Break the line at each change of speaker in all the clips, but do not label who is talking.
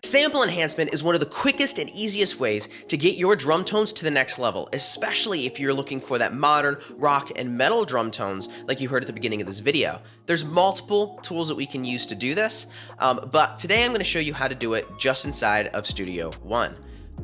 Sample enhancement is one of the quickest and easiest ways to get your drum tones to the next level, especially if you're looking for that modern rock and metal drum tones like you heard at the beginning of this video. There's multiple tools that we can use to do this, but today I'm going to show you how to do it just inside of Studio One.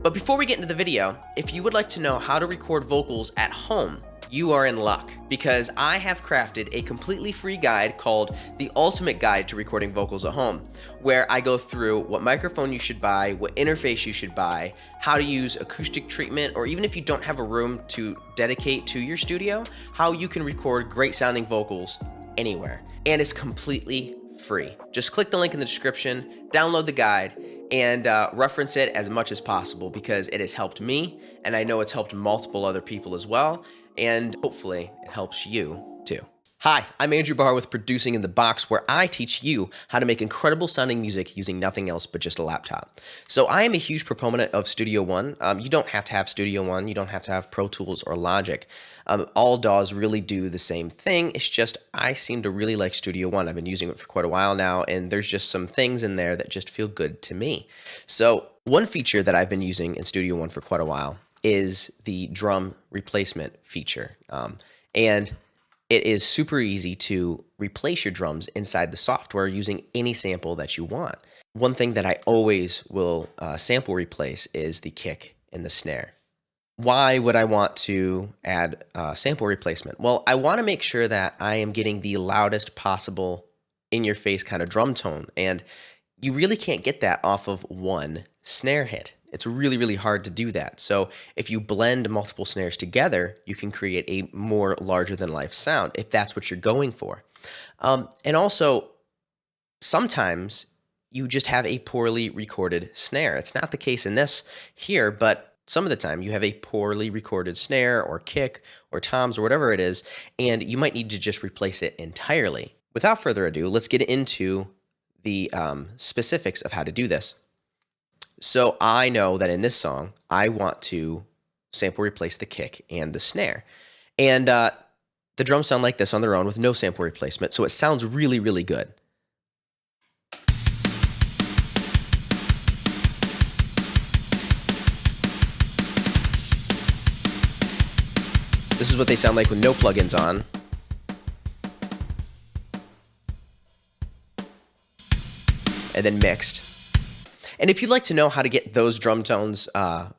But before we get into the video, if you would like to know how to record vocals at home, you are in luck, because I have crafted a completely free guide called The Ultimate Guide to Recording Vocals at Home, where I go through what microphone you should buy, what interface you should buy, how to use acoustic treatment, or even if you don't have a room to dedicate to your studio, how you can record great sounding vocals anywhere. And it's completely free. Just click the link in the description, download the guide, and reference it as much as possible, because it has helped me, and I know it's helped multiple other people as well. And hopefully it helps you too. Hi, I'm Andrew Barr with Producing in the Box, where I teach you how to make incredible sounding music using nothing else but just a laptop. So I am a huge proponent of Studio One. You don't have to have Studio One. You don't have to have Pro Tools or Logic. All DAWs really do the same thing. It's just I seem to really like Studio One. I've been using it for quite a while now, and there's just some things in there that just feel good to me. So one feature that I've been using in Studio One for quite a while is the drum replacement feature. And it is super easy to replace your drums inside the software using any sample that you want. One thing that I always will sample replace is the kick and the snare. Why would I want to add sample replacement? Well, I want to make sure that I am getting the loudest possible in-your-face kind of drum tone, and you really can't get that off of one snare hit. It's really, really hard to do that. So if you blend multiple snares together, you can create a more larger-than-life sound, if that's what you're going for. And also, sometimes you just have a poorly recorded snare. It's not the case in this here, but some of the time you have a poorly recorded snare or kick or toms or whatever it is, and you might need to just replace it entirely. Without further ado, let's get into the specifics of how to do this. So I know that in this song, I want to sample replace the kick and the snare. And the drums sound like this on their own with no sample replacement, so it sounds really, really good. This is what they sound like with no plugins on. And then mixed. And if you'd like to know how to get those drum tones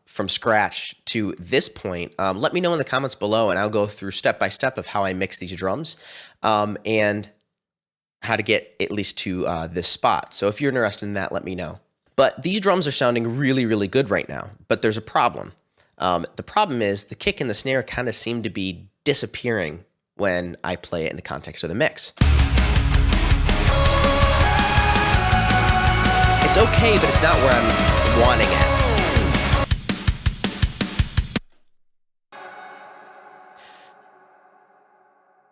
from scratch to this point, let me know in the comments below, and I'll go through step by step of how I mix these drums and how to get at least to this spot. So if you're interested in that, let me know. But these drums are sounding really, really good right now, but there's a problem. The problem is the kick and the snare kind of seem to be disappearing when I play it in the context of the mix. It's okay, but it's not where I'm wanting it.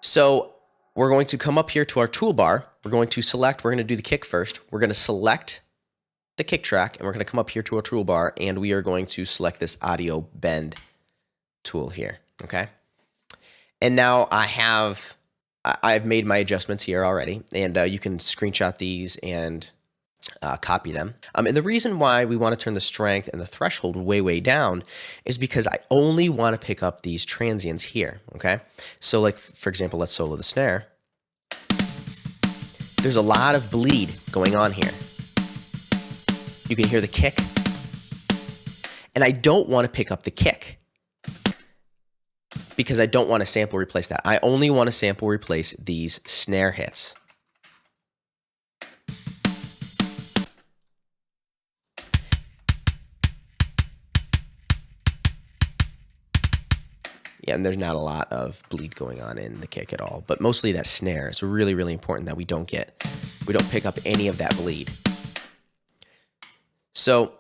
So we're going to come up here to our toolbar. We're going to do the kick first. We're going to select the kick track, and we're going to come up here to our toolbar, and we are going to select this audio bend tool here, okay? And now I've made my adjustments here already, and you can screenshot these and copy them. And the reason why we want to turn the strength and the threshold way, way down is because I only want to pick up these transients here, okay? So like, for example, let's solo the snare. There's a lot of bleed going on here. You can hear the kick. And I don't want to pick up the kick because I don't want to sample replace that. I only want to sample replace these snare hits. Yeah, and there's not a lot of bleed going on in the kick at all, but mostly that snare. It's really, really important that we don't pick up any of that bleed. So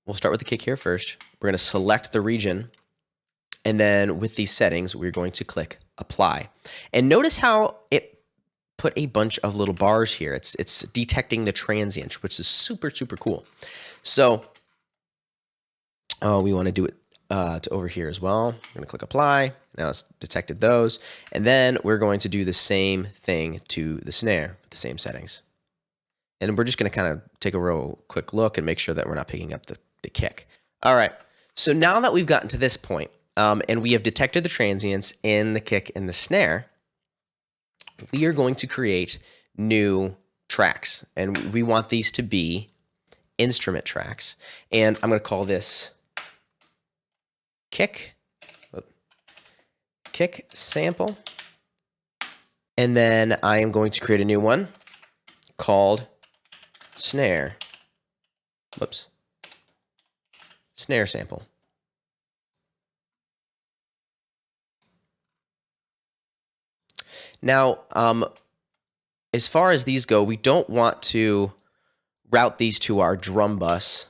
we'll start with the kick here first. We're going to select the region, and then with these settings, we're going to click Apply. And notice how it put a bunch of little bars here. It's detecting the transient, which is super, super cool. So we want to do it to over here as well. I'm going to click apply. Now it's detected those. And then we're going to do the same thing to the snare with the same settings. And we're just going to kind of take a real quick look and make sure that we're not picking up the kick. All right. So now that we've gotten to this point, and we have detected the transients in the kick and the snare, we are going to create new tracks. And we want these to be instrument tracks. And I'm going to call this kick sample. And then I am going to create a new one called snare. Snare sample. Now, as far as these go, we don't want to route these to our drum bus.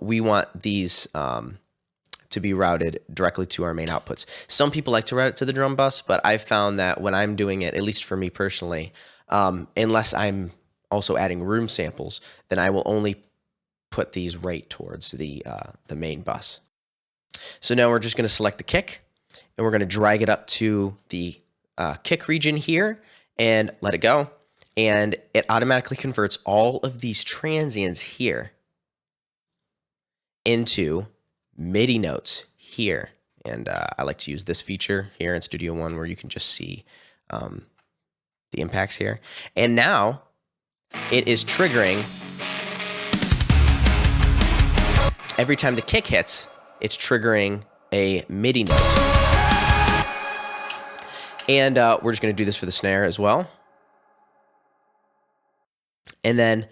We want these to be routed directly to our main outputs. Some people like to route it to the drum bus, but I've found that when I'm doing it, at least for me personally, unless I'm also adding room samples, then I will only put these right towards the main bus. So now we're just going to select the kick, and we're going to drag it up to the kick region here and let it go. And it automatically converts all of these transients here into MIDI notes here. And I like to use this feature here in Studio One where you can just see the impacts here. And now it is triggering every time the kick hits, it's triggering a MIDI note. And we're just going to do this for the snare as well. And then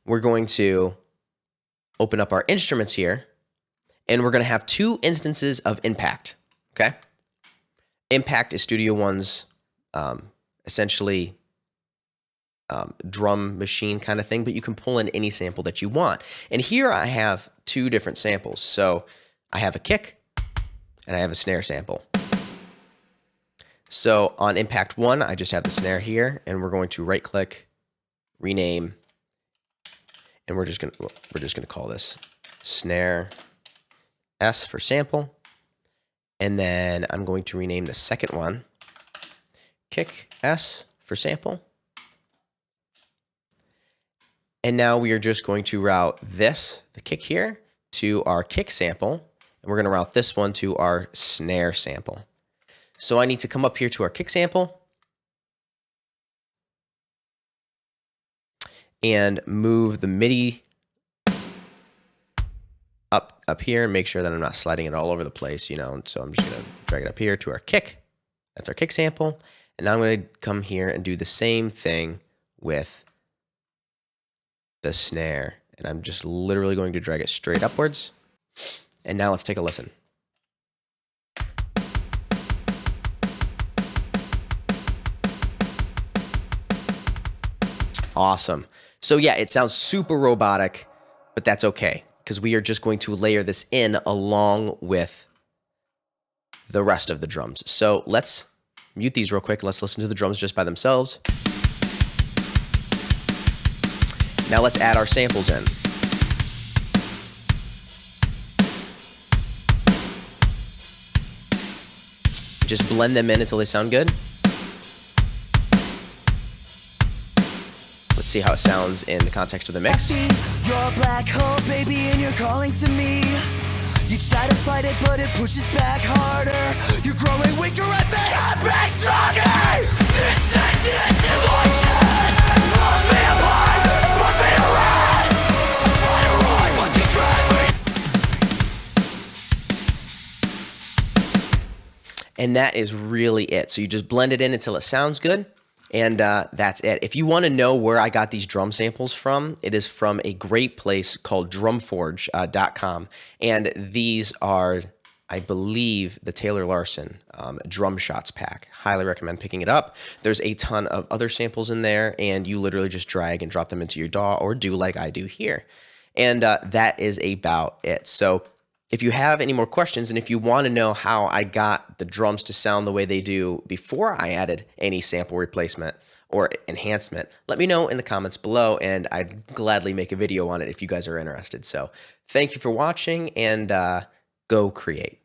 we're going to open up our instruments here, and we're going to have two instances of Impact, okay? Impact is Studio One's essentially drum machine kind of thing, but you can pull in any sample that you want. And here I have two different samples. So I have a kick, and I have a snare sample. So on Impact 1, I just have the snare here, and we're going to right-click, rename, and we're just gonna call this snare S for sample, and then I'm going to rename the second one kick S for sample. And now we are just going to route this, the kick here, to our kick sample, and we're going to route this one to our snare sample. So I need to come up here to our kick sample and move the MIDI up here and make sure that I'm not sliding it all over the place, you know. So I'm just going to drag it up here to our kick. That's our kick sample. And now I'm going to come here and do the same thing with the snare. And I'm just literally going to drag it straight upwards. And now let's take a listen. Awesome. So yeah, it sounds super robotic, but that's okay because we are just going to layer this in along with the rest of the drums. So let's mute these real quick. Let's listen to the drums just by themselves. Now let's add our samples in. Just blend them in until they sound good. Let's see how it sounds in the context of the mix.
You're a black hole, baby, and you're calling to me. You try to fight it, but it pushes back harder. You're growing weaker as they have back stronger. This sickness emotions pulls me apart, puts me to rest. I'm trying to run, but you drag me.
And that is really it. So you just blend it in until it sounds good. And that's it. If you want to know where I got these drum samples from, it is from a great place called drumforge.com. And these are, I believe, the Taylor Larson Drum Shots pack. Highly recommend picking it up. There's a ton of other samples in there, and you literally just drag and drop them into your DAW or do like I do here. And that is about it. So if you have any more questions, and if you want to know how I got the drums to sound the way they do before I added any sample replacement or enhancement, let me know in the comments below, and I'd gladly make a video on it if you guys are interested. So thank you for watching, and go create.